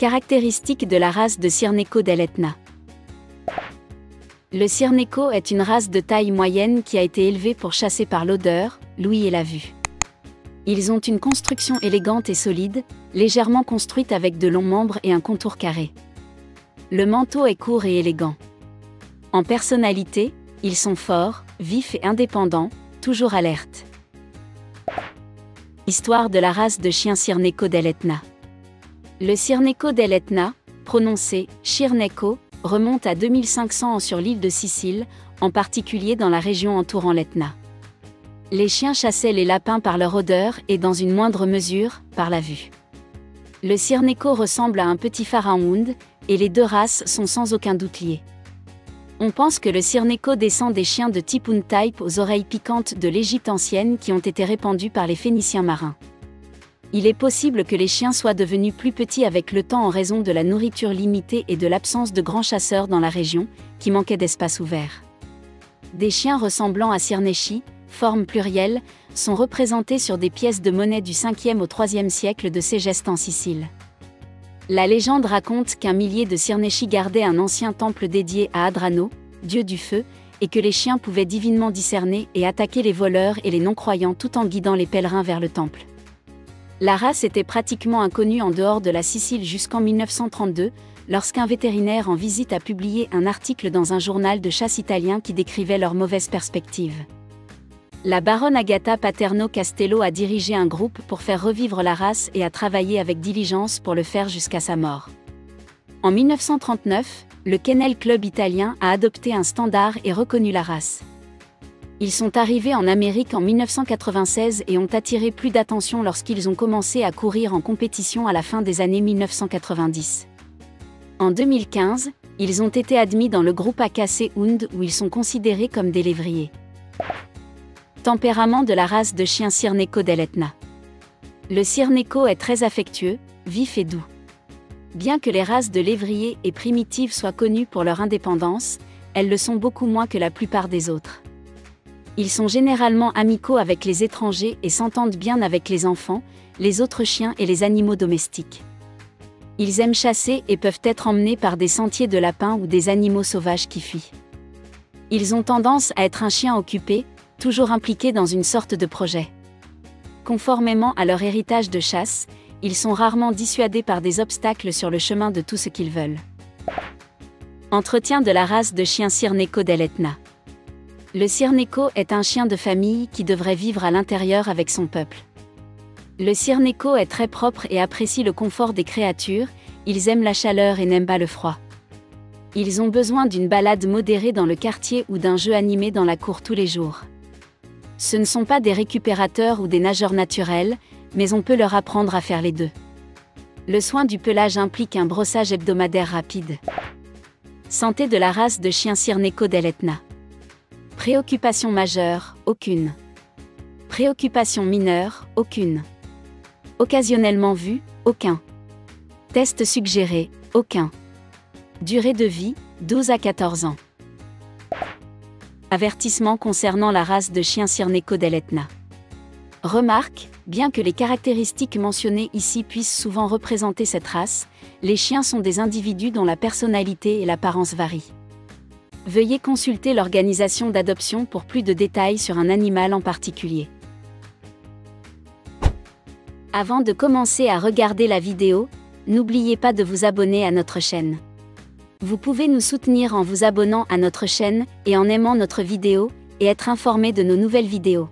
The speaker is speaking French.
Caractéristiques de la race de Cyrenaico dell'Etna. Le Cyrenaico est une race de taille moyenne qui a été élevée pour chasser par l'odeur, l'ouïe et la vue. Ils ont une construction élégante et solide, légèrement construite avec de longs membres et un contour carré. Le manteau est court et élégant. En personnalité, ils sont forts, vifs et indépendants, toujours alertes. Histoire de la race de chien Cyrenaico dell'Etna. Le Cyrenaico dell'Etna, prononcé Cirneco, remonte à 2500 ans sur l'île de Sicile, en particulier dans la région entourant l'Etna. Les chiens chassaient les lapins par leur odeur et dans une moindre mesure, par la vue. Le Cyrenaico ressemble à un petit pharaon, et les deux races sont sans aucun doute liées. On pense que le Cyrenaico descend des chiens de type Hound type aux oreilles piquantes de l'Égypte ancienne qui ont été répandus par les Phéniciens marins. Il est possible que les chiens soient devenus plus petits avec le temps en raison de la nourriture limitée et de l'absence de grands chasseurs dans la région, qui manquait d'espace ouvert. Des chiens ressemblant à Cirneci, forme plurielle, sont représentés sur des pièces de monnaie du 5e au 3e siècle de Ségeste en Sicile. La légende raconte qu'un millier de Cirneci gardaient un ancien temple dédié à Adrano, dieu du feu, et que les chiens pouvaient divinement discerner et attaquer les voleurs et les non-croyants tout en guidant les pèlerins vers le temple. La race était pratiquement inconnue en dehors de la Sicile jusqu'en 1932, lorsqu'un vétérinaire en visite a publié un article dans un journal de chasse italien qui décrivait leur mauvaise perspective. La baronne Agata Paterno Castello a dirigé un groupe pour faire revivre la race et a travaillé avec diligence pour le faire jusqu'à sa mort. En 1939, le Kennel Club italien a adopté un standard et reconnu la race. Ils sont arrivés en Amérique en 1996 et ont attiré plus d'attention lorsqu'ils ont commencé à courir en compétition à la fin des années 1990. En 2015, ils ont été admis dans le groupe AKC Hound où ils sont considérés comme des lévriers. Tempérament de la race de chien Cyrenaico dell'Etna. Le Cyrenaico est très affectueux, vif et doux. Bien que les races de lévriers et primitives soient connues pour leur indépendance, elles le sont beaucoup moins que la plupart des autres. Ils sont généralement amicaux avec les étrangers et s'entendent bien avec les enfants, les autres chiens et les animaux domestiques. Ils aiment chasser et peuvent être emmenés par des sentiers de lapins ou des animaux sauvages qui fuient. Ils ont tendance à être un chien occupé, toujours impliqué dans une sorte de projet. Conformément à leur héritage de chasse, ils sont rarement dissuadés par des obstacles sur le chemin de tout ce qu'ils veulent. Entretien de la race de chien Cyrenaico dell'Etna. Le Cyrenaico est un chien de famille qui devrait vivre à l'intérieur avec son peuple. Le Cyrenaico est très propre et apprécie le confort des créatures, ils aiment la chaleur et n'aiment pas le froid. Ils ont besoin d'une balade modérée dans le quartier ou d'un jeu animé dans la cour tous les jours. Ce ne sont pas des récupérateurs ou des nageurs naturels, mais on peut leur apprendre à faire les deux. Le soin du pelage implique un brossage hebdomadaire rapide. Santé de la race de chien Cyrenaico dell'Etna. Préoccupation majeure, aucune. Préoccupation mineure, aucune. Occasionnellement vu, aucun. Test suggéré, aucun. Durée de vie, 12 à 14 ans. Avertissement concernant la race de chien Cyrenaico dell'Etna. Remarque, bien que les caractéristiques mentionnées ici puissent souvent représenter cette race, les chiens sont des individus dont la personnalité et l'apparence varient. Veuillez consulter l'organisation d'adoption pour plus de détails sur un animal en particulier. Avant de commencer à regarder la vidéo, n'oubliez pas de vous abonner à notre chaîne. Vous pouvez nous soutenir en vous abonnant à notre chaîne et en aimant notre vidéo, et être informé de nos nouvelles vidéos.